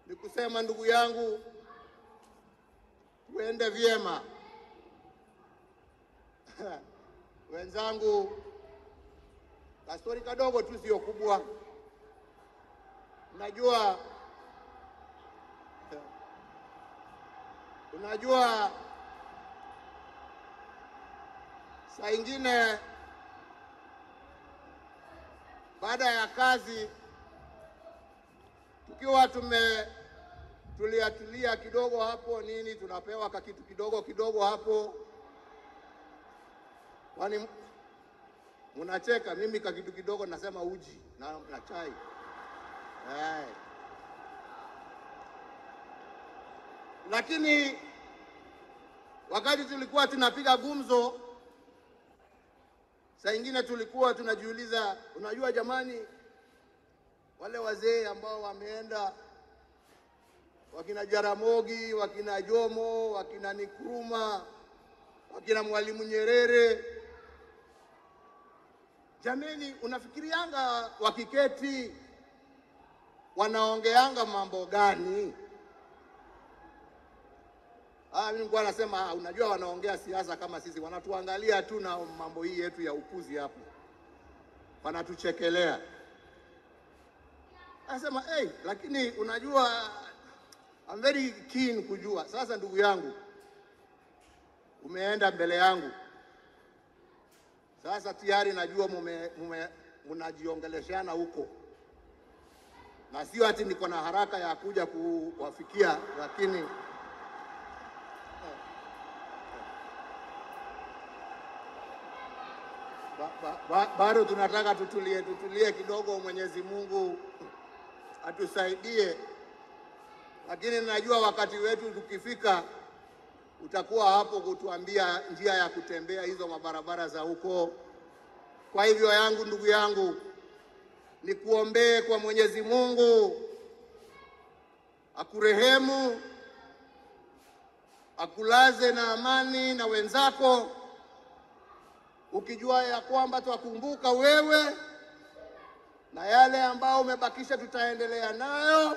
ni kusema ndugu yangu, tuende vyema. Wenzangu, kastori kadogo tu, sio kubwa. Unajua saa ingine baada ya kazi tukiwa tulia kidogo hapo nini, tunapewa kitu kidogo hapo. Kwani mnacheka? Mimi kitu kidogo nasema uji na chai. Lakini wakati tulikuwa tunapiga gumzo, saa ingine tulikuwa tunajiuliza, unajua jamani, wale wazee ambao wameenda, wakina Jaramogi, wakina Jomo, wakina Nkrumah, wakina Mwalimu Nyerere, jameni, unafikirianga wakiketi wanaongeanga mambo gani? Mimi nilikuwa nasema unajua, wanaongea siasa kama sisi, wanatuangalia tu na mambo hii yetu ya upuzi hapo, wanatuchekelea. Nasema lakini unajua, I'm very keen kujua. Sasa ndugu yangu, umeenda mbele yangu, sasa tayari najua mnajiongeleshana huko, na sio ati niko na haraka ya kuja kuwafikia, lakini bado tunataka tutulie kidogo. Mwenyezi Mungu atusaidie, lakini najua wakati wetu tukifika utakuwa hapo kutuambia njia ya kutembea hizo mabarabara za huko. Kwa hivyo ndugu yangu, nikuombee kwa Mwenyezi Mungu akurehemu, akulaze na amani na wenzako, ukijua ya kwamba twakumbuka wewe na yale ambao umebakisha tutaendelea nayo